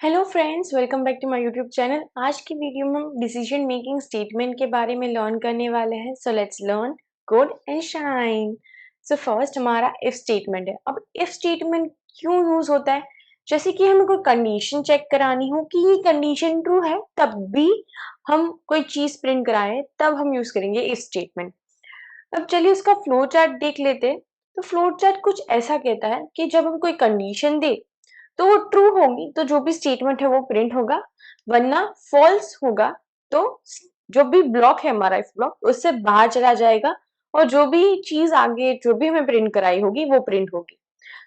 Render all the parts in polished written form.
Hello friends, welcome back to my YouTube channel. आज की video में हम डिसीजन मेकिंग स्टेटमेंट के बारे में लर्न करने वाले हैं। So let's learn code and shine. So first हमारा इफ स्टेटमेंट है। अब इफ स्टेटमेंट क्यों यूज होता है? जैसे कि हमें कोई कंडीशन चेक करानी हो कि ये कंडीशन ट्रू है, तब भी हम कोई चीज प्रिंट कराए तब हम यूज करेंगे इफ स्टेटमेंट। अब चलिए उसका फ्लो चार्ट देख लेते हैं। तो फ्लो चार्ट कुछ ऐसा कहता है कि जब हम कोई कंडीशन दे तो वो ट्रू होगी तो जो भी स्टेटमेंट है वो प्रिंट होगा, वरना फॉल्स होगा तो जो भी ब्लॉक है हमारा इफ ब्लॉक उससे बाहर चला जाएगा और जो भी चीज आगे जो भी हमें प्रिंट कराई होगी वो प्रिंट होगी।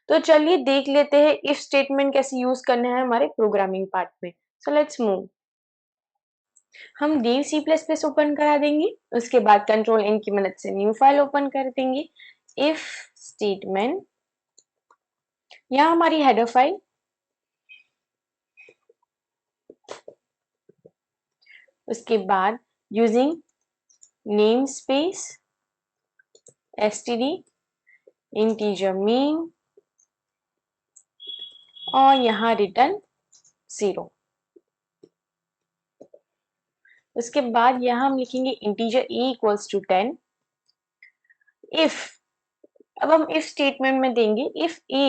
तो चलिए देख लेते हैं इफ स्टेटमेंट कैसे यूज करना है हमारे प्रोग्रामिंग पार्ट में। So let's move. हम देव सी प्लस प्लस ओपन करा देंगे, उसके बाद कंट्रोल एन की मदद से न्यू फाइल ओपन कर देंगे। इफ स्टेटमेंट, यहाँ हमारी हेडर फाइल, उसके बाद using name space std integer main और यहाँ रिटर्न 0। उसके बाद यहाँ हम लिखेंगे integer a equals to 10। If, अब हम इफ स्टेटमेंट में देंगे if a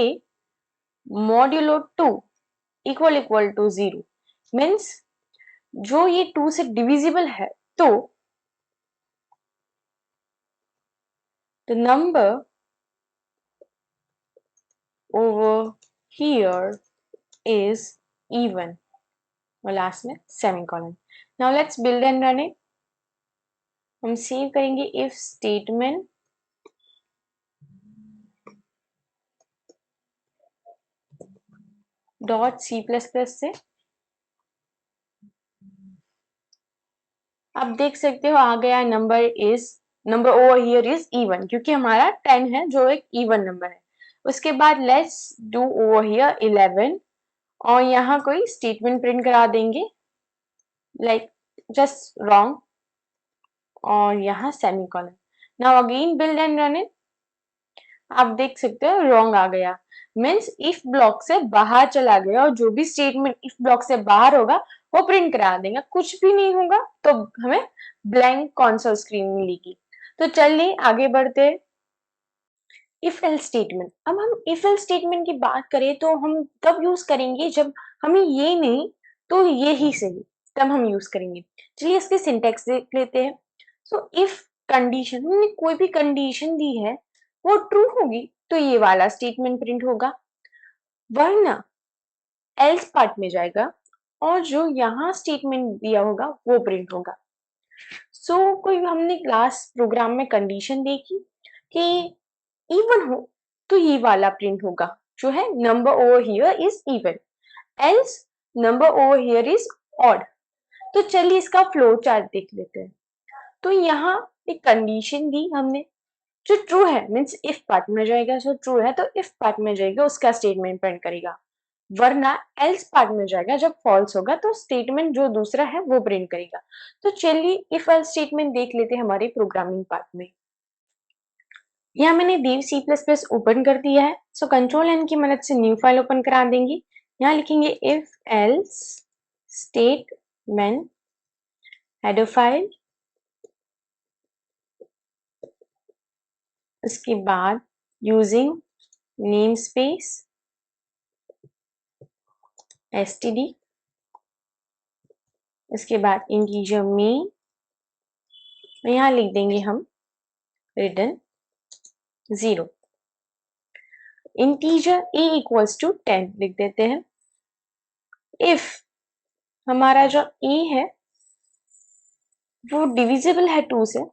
modulo 2 equal equal to 0 means जो ये 2 से डिविजिबल है तो the number over here is even और लास्ट में semicolon. Now let's build and run it. हम सेव करेंगे if statement dot C plus plus से। आप देख सकते हो आ गया number over here is even, क्योंकि हमारा 10 है जो एक इवन नंबर है। उसके बाद लेट्स डू ओवर हियर 11 और यहाँ कोई स्टेटमेंट प्रिंट करा देंगे लाइक जस्ट रॉन्ग और यहाँ semicolon. Now again build and run it. आप देख सकते हो रॉन्ग आ गया, मीन्स इफ ब्लॉक से बाहर चला गया और जो भी स्टेटमेंट इफ ब्लॉक से बाहर होगा वो प्रिंट करा देंगे। कुछ भी नहीं होगा तो हमें ब्लैंक कंसोल स्क्रीन मिलेगी। तो चलिए आगे बढ़ते। इफ एल्स स्टेटमेंट, अब हम इफ एल्स स्टेटमेंट की बात करें तो हम तब यूज करेंगे जब हमें ये नहीं तो ये ही सही, तब हम यूज करेंगे। चलिए इसके सिंटेक्स देख लेते हैं। सो इफ कंडीशन, हमने कोई भी कंडीशन दी है वो ट्रू होगी तो ये वाला स्टेटमेंट प्रिंट होगा, वरना एल्स पार्ट में जाएगा और जो यहाँ स्टेटमेंट दिया होगा वो प्रिंट होगा। कोई हमने क्लास प्रोग्राम में कंडीशन देखी कि इवन हो तो ये वाला प्रिंट होगा जो है number over here is even, else number over here is odd. तो चलिए इसका फ्लो चार्ट देख लेते हैं। तो यहाँ एक कंडीशन दी हमने जो ट्रू है, मीन्स इफ पार्ट में जाएगा, जो ट्रू है तो इफ पार्ट में जाएगा उसका स्टेटमेंट प्रिंट करेगा, वरना एल्स पार्ट में जाएगा जब फॉल्स होगा तो स्टेटमेंट जो दूसरा है वो प्रिंट करेगा। तो चलिए इफ एल्स स्टेटमेंट देख लेते हैं हमारे प्रोग्रामिंग पार्ट में। यहाँ मैंने देव सी प्लस प्लस ओपन कर दिया है। सो कंट्रोल एन की मदद से न्यू फाइल ओपन करा देंगे। यहाँ लिखेंगे if else statement header file, उसके बाद यूजिंग नेम स्पेस std, उसके बाद इंटीजर मीन, यहाँ लिख देंगे हम return 0। Integer a equals to 10 लिख देते हैं। इफ हमारा जो a है वो डिविजिबल है 2 से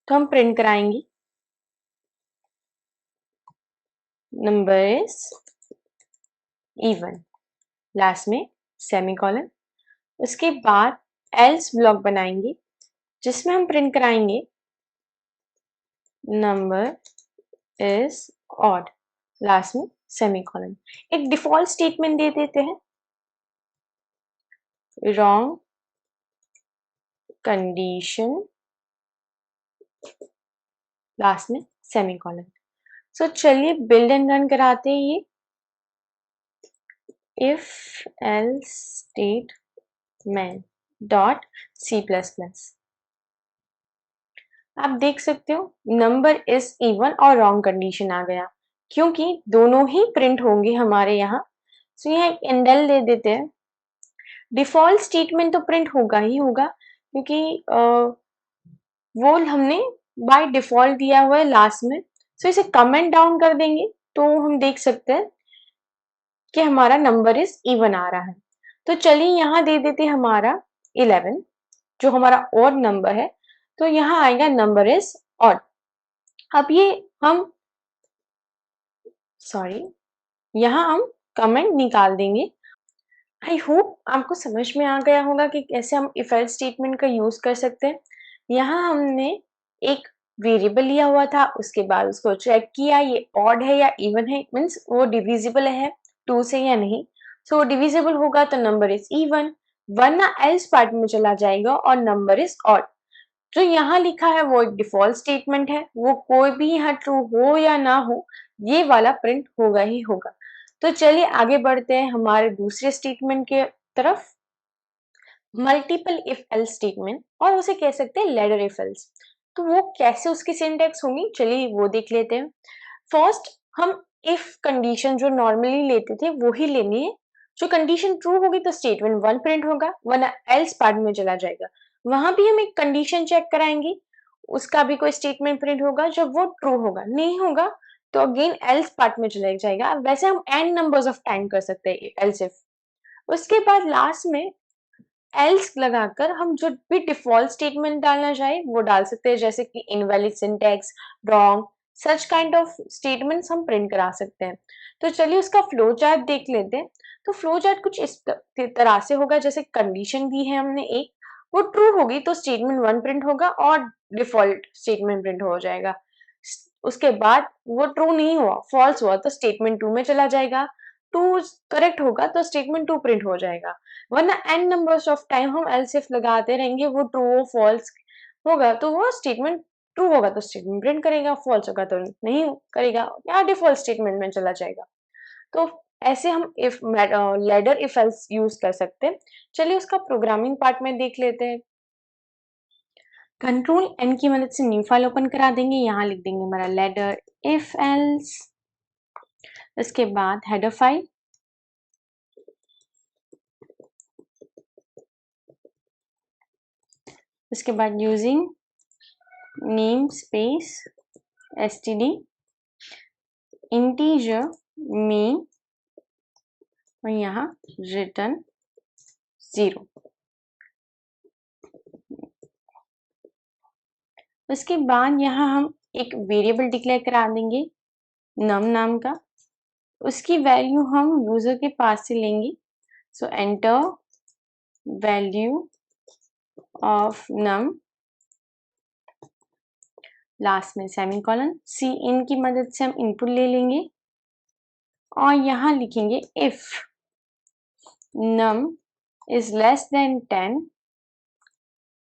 तो हम प्रिंट कराएंगे नंबर इज इवन, लास्ट में सेमीकोलन। उसके बाद एल्स ब्लॉक बनाएंगे जिसमें हम प्रिंट कराएंगे नंबर इज ऑड, लास्ट में सेमीकोलन। एक डिफॉल्ट स्टेटमेंट दे देते हैं रॉन्ग कंडीशन, लास्ट में सेमीकोलन। सो चलिए बिल्ड एंड रन कराते हैं ये। if else statement dot C++। आप देख सकते हो नंबर इज इवन और रॉन्ग कंडीशन आ गया क्योंकि दोनों ही प्रिंट होंगे हमारे यहाँ। सो यहाँ एक एंडल दे देते हैं। डिफॉल्ट स्टेटमेंट तो प्रिंट होगा ही होगा क्योंकि वो हमने बाय डिफॉल्ट दिया हुआ है लास्ट में। सो इसे कमेंट डाउन कर देंगे तो हम देख सकते हैं कि हमारा नंबर इज इवन आ रहा है। तो चलिए यहाँ दे देते हैं हमारा 11 जो हमारा ऑड नंबर है। तो यहाँ आएगा नंबर इज ऑड। अब ये हम यहाँ हम कमेंट निकाल देंगे। आई होप आपको समझ में आ गया होगा कि कैसे हम इफ एल्स स्टेटमेंट का यूज कर सकते हैं। यहाँ हमने एक वेरिएबल लिया हुआ था, उसके बाद उसको चेक किया ये ऑड है या इवन है, मीन्स वो डिविजिबल है 2 से या नहीं। सो डिविजिबल होगा तो नंबर इज इवन, वरना एल्स पार्ट में चला जाएगा और नंबर इज ऑड। जो यहाँ लिखा है वो एक डिफॉल्ट स्टेटमेंट है, वो कोई भी यहाँ ट्रू हो या ना हो ये वाला प्रिंट होगा ही होगा। तो चलिए आगे बढ़ते हैं हमारे दूसरे स्टेटमेंट के तरफ, मल्टीपल इफ एल्स स्टेटमेंट, और उसे कह सकते हैं लैडर इफ एल्स। तो वो कैसे उसकी सिंटैक्स होंगी चलिए वो देख लेते हैं। फर्स्ट हम इफ कंडीशन जो नॉर्मली लेते थे वो ही लेनी है। जो कंडीशन ट्रू होगी तो स्टेटमेंट 1 प्रिंट होगा, वरना एल्स पार्ट में चला जाएगा। वहां भी हम एक कंडीशन चेक कराएंगे, उसका भी कोई स्टेटमेंट प्रिंट होगा जब वो ट्रू होगा, नहीं होगा तो अगेन एल्स पार्ट में चला जाएगा। वैसे हम एन नंबर्स ऑफ टाइम कर सकते हैं एल्स इफ। उसके बाद लास्ट में एल्स लगाकर हम जो भी डिफॉल्ट स्टेटमेंट डालना चाहे वो डाल सकते हैं, जैसे कि invalid syntax, wrong, such kind of statements हम प्रिंट करा सकते हैं। तो चलिए उसका फ्लो चार्ट देख लेते हैं। तो फ्लो चार्ट कुछ इस तरह से होगा, जैसे कंडीशन दी है हमने एक, वो ट्रू होगी तो स्टेटमेंट 1 प्रिंट होगा और डिफॉल्ट स्टेटमेंट प्रिंट हो जाएगा। उसके बाद वो ट्रू नहीं हुआ, फॉल्स हुआ तो स्टेटमेंट 2 में चला जाएगा। 2 करेक्ट होगा तो स्टेटमेंट 2 प्रिंट हो जाएगा। वरना एन नंबर्स ऑफ टाइम हम एल्स इफ लगाते रहेंगे, वो ट्रू हो फॉल्स होगा तो वो स्टेटमेंट ट्रू होगा तो स्टेटमेंट प्रिंट करेगा, फॉल्स होगा तो नहीं करेगा या डिफॉल्ट स्टेटमेंट में चला जाएगा। तो ऐसे हम if ladder if else use कर सकते हैं। चलिए उसका प्रोग्रामिंग पार्ट में देख लेते हैं। कंट्रोल एन की मदद से न्यू फाइल ओपन करा देंगे। यहाँ लिख देंगे हमारा लैडर इफ एल्स, इसके बाद हेडर फाइल, इसके बाद using name space std integer main और यहाँ रिटर्न 0। उसके बाद यहाँ हम एक वेरिएबल डिक्लेयर करा देंगे नम नाम का, उसकी वैल्यू हम यूजर के पास से लेंगे। So enter value of num, last में सेमीकोलन, सी इन की मदद से हम इनपुट ले लेंगे और यहाँ लिखेंगे if num is less than 10,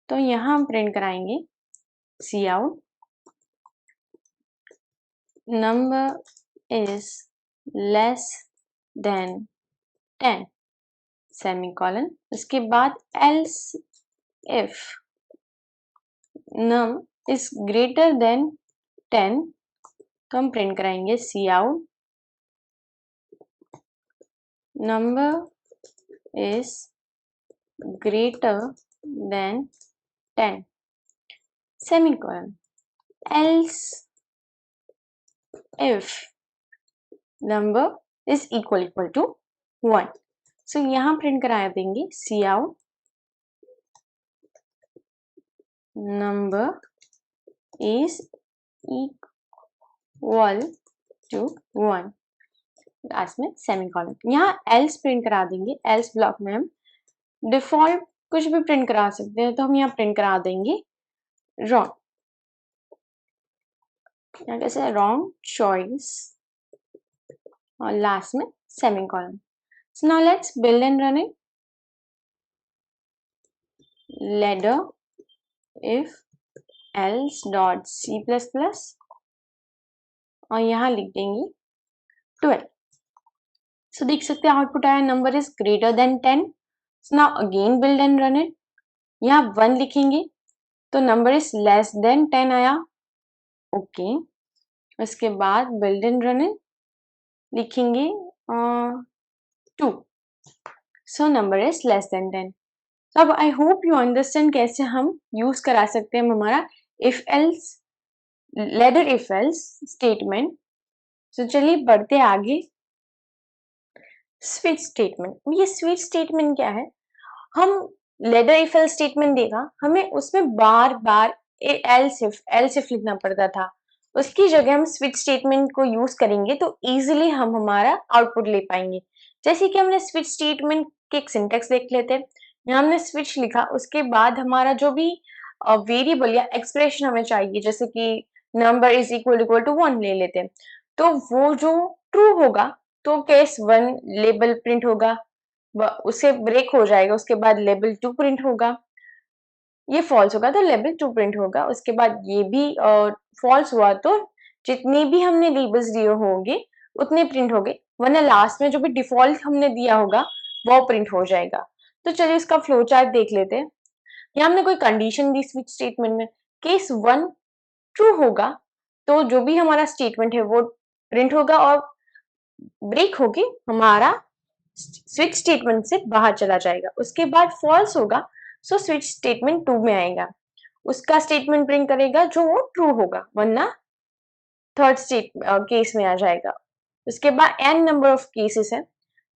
तो यहाँ हम प्रिंट कराएंगे C out number is less than 10 semicolon. उसके बाद else if num is greater than 10, तो हम प्रिंट कराएंगे C out number is greater than 10 semicolon. else if number is equal to 1, so यहाँ प्रिंट करा देंगे C out number is equal to 1, last में semicolon. यहाँ एल्स प्रिंट करा देंगे। एल्स ब्लॉक में हम डिफॉल्ट कुछ भी प्रिंट करा सकते हैं, तो हम यहाँ प्रिंट करा देंगे रॉन्ग, यहाँ कैसे रॉन्ग चॉइस और लास्ट में semicolon. So now let's build and run it. Ladder if else dot C++ और यहाँ लिख देंगे 12। सो देख सकते हैं आउटपुट आया number is greater than 10. So now again build and run it. यहाँ 1 लिखेंगे तो नंबर इज लेस देन 10 आया. ओके. उसके बाद बिल्ड एंड रन इट लिखेंगे 2. So number is less than 10. अब आई होप यू अंडरस्टैंड कैसे हम यूज करा सकते हैं हमारा if else ladder if else statement. तो चलिए बढ़ते आगे. Switch statement. ये स्विच स्टेटमेंट क्या है? हम लेडर इफ एल्स स्टेटमेंट देगा हमें उसमें बार बार एल्स इफ लिखना पड़ता था. उसकी जगह हम स्विच स्टेटमेंट को यूज करेंगे तो इजीली हम हमारा आउटपुट ले पाएंगे. जैसे कि हमने स्विच स्टेटमेंट के एक सिंटेक्स देख लेते हैं. यहाँ हमने स्विच लिखा, उसके बाद हमारा जो भी वेरिएबल या एक्सप्रेशन हमें चाहिए, जैसे कि नंबर इज इक्वल टू 1 ले लेते हैं, तो वो जो ट्रू होगा तो केस 1 लेबल प्रिंट होगा, उसे ब्रेक हो जाएगा, उसके बाद लेबल 2 प्रिंट होगा. ये फॉल्स होगा तो लेबल 2 प्रिंट होगा. उसके बाद ये भी फॉल्स हुआ तो जितने भी हमने लेबल्स दिए होंगे उतने प्रिंट होंगे, वरना लास्ट में जो भी डिफॉल्ट हमने दिया होगा वो प्रिंट हो जाएगा. तो चलिए इसका फ्लो चार्ट देख लेते हैं. यहाँ हमने कोई कंडीशन दी स्विच स्टेटमेंट में. केस 1 ट्रू होगा तो जो भी हमारा स्टेटमेंट है वो प्रिंट होगा और ब्रेक होके हमारा स्विच स्टेटमेंट से बाहर चला जाएगा. उसके बाद फॉल्स होगा सो स्विच स्टेटमेंट 2 में आएगा, उसका स्टेटमेंट प्रिंट करेगा जो वो ट्रू होगा, वरना थर्ड केस में आ जाएगा. उसके बाद एन नंबर ऑफ केसेस है.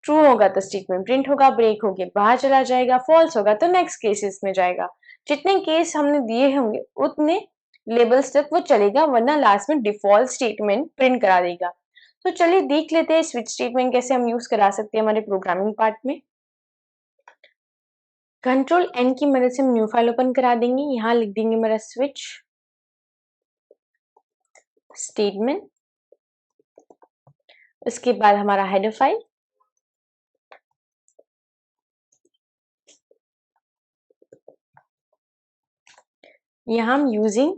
ट्रू होगा तो स्टेटमेंट प्रिंट होगा, ब्रेक होके बाहर चला जाएगा, फॉल्स होगा तो नेक्स्ट केसेस में जाएगा. जितने केस हमने दिए होंगे उतने लेबल्स तक वो चलेगा, वरना लास्ट में डिफॉल्ट स्टेटमेंट प्रिंट करा देगा. तो चलिए देख लेते हैं स्विच स्टेटमेंट कैसे हम यूज करा सकते हैं हमारे प्रोग्रामिंग पार्ट में. कंट्रोल एन की मदद से हम न्यू फाइल ओपन करा देंगे. यहाँ लिख देंगे मेरा स्विच स्टेटमेंट. उसके बाद हमारा हेडर फाइल. यहाँ हम यूजिंग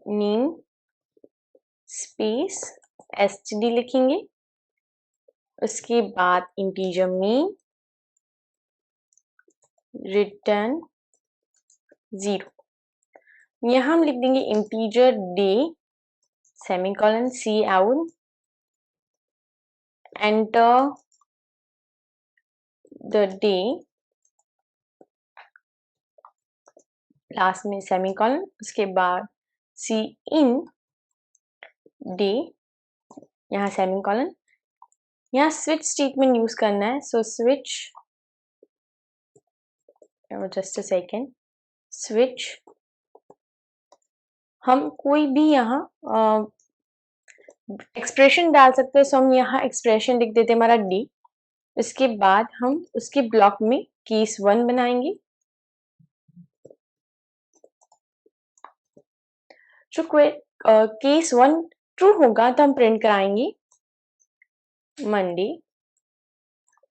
नेम स्पेस std लिखेंगे. उसके बाद इंटीजर में रिटर्न 0. यहाँ हम लिख देंगे integer day semicolon cout enter the day last में सेमीकोलन. उसके बाद सी इन डे, यहाँ सेमीकोलन. यहाँ स्विच स्टेटमेंट यूज करना है. So switch, just a second, switch. हम कोई भी यहाँ एक्सप्रेशन डाल सकते हैं. सो हम यहाँ एक्सप्रेशन लिख देते हैं हमारा डी. इसके बाद हम उसके ब्लॉक में केस 1 बनाएंगे. जो केस 1 ट्रू होगा तो हम प्रिंट कराएंगे मंडे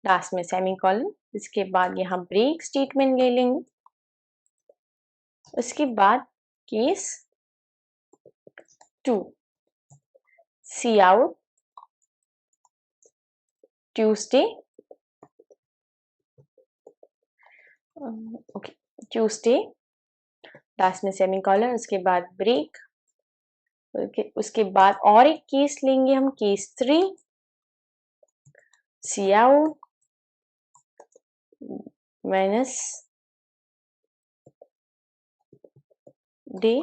लास्ट में सेमीकोलन. इसके बाद यहाँ ब्रेक स्टेटमेंट ले लेंगे. उसके बाद case 2 C out Tuesday. Okay, Tuesday last में सेमीकोलन. उसके बाद ब्रेक. उसके बाद और एक केस लेंगे हम, केस 3 सी आउट माइनस डे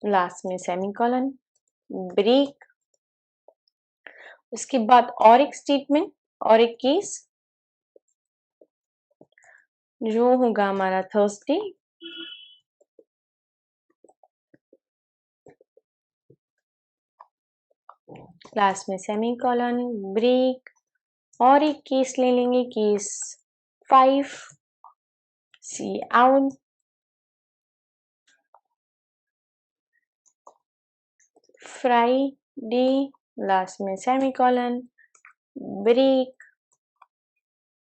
लास्ट में सेमीकोलन ब्रेक. उसके बाद और एक स्टेटमेंट और एक केस जो होगा हमारा थर्सडे लास्ट में सेमीकोलन ब्रेक. और एक केस ले लेंगे, केस 5 सी आउट फ्राइडे लास्ट में सेमीकोलन ब्रेक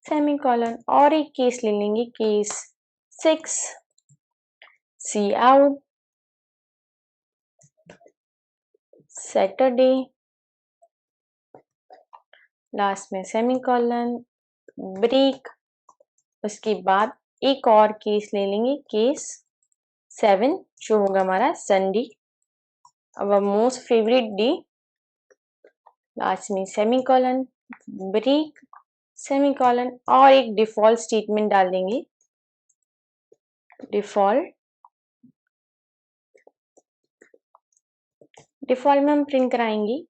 सेमीकोलन. और एक केस ले लेंगे, केस 6 सी आउट सैटरडे लास्ट में सेमीकोलन, ब्रेक, उसके बाद एक और केस ले लेंगे, केस 7 जो होगा हमारा Sunday, our most favourite day, last में सेमीकोलन, ब्रेक, सेमीकोलन और एक डिफॉल्ट स्टेटमेंट डाल देंगे, डिफॉल्ट में हम प्रिंट कराएंगे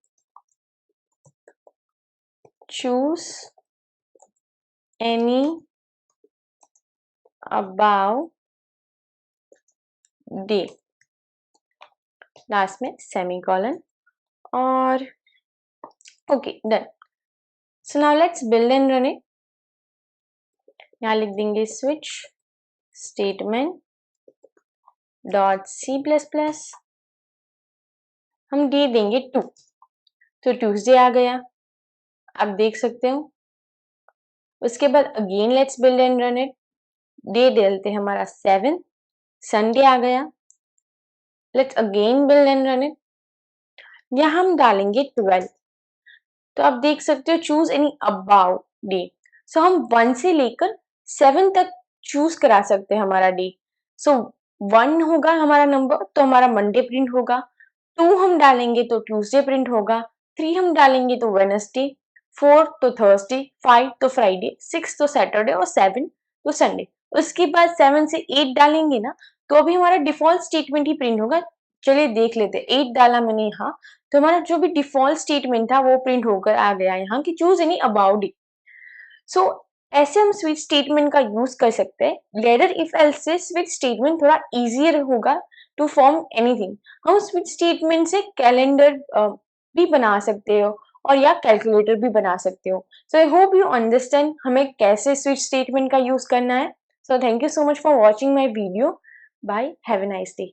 choose any above day, last में सेमीकोलन और okay done. So now let's build and run it. यहाँ लिख देंगे स्विच स्टेटमेंट डॉट C++, हम डे देंगे 2, तो ट्यूसडे आ गया, आप देख सकते हो। उसके बाद again let's build and run it, day डालते हैं हमारा 7, संडे आ गया, let's again build and run it, यहाँ हम डालेंगे 12, तो आप देख सकते हो चूज एनी अबाउट डे, सो हम 1 से लेकर 7 तक चूज करा सकते हैं हमारा डे। सो 1 होगा हमारा नंबर तो हमारा मंडे प्रिंट होगा, 2 हम डालेंगे तो ट्यूसडे प्रिंट होगा, 3 हम डालेंगे तो वेडनेसडे, 4 तो थर्सडे, 5 तो फ्राइडे, 6 तो सैटरडे और 7 तो संडे। उसके बाद 7 से 8 डालेंगे ना तो अभी हमारा डिफॉल्ट स्टेटमेंट ही प्रिंट होगा। चलिए देख लेते हैं, 8 डाला मैंने यहाँ, तो हमारा जो भी डिफॉल्ट स्टेटमेंट था वो प्रिंट होकर आ गया यहाँ कि चूज एनी अबाउट इट। सो ऐसे हम स्विच स्टेटमेंट का यूज कर सकते हैं। लेडर इफ एल्स से स्विच स्टेटमेंट थोड़ा इजियर होगा टू फॉर्म एनीथिंग। हम स्विच स्टेटमेंट से कैलेंडर भी बना सकते हो और या कैलकुलेटर भी बना सकते हो। So I hope you understand हमें कैसे स्विच स्टेटमेंट का यूज करना है। So thank you so much for watching my video. Bye, have a nice day.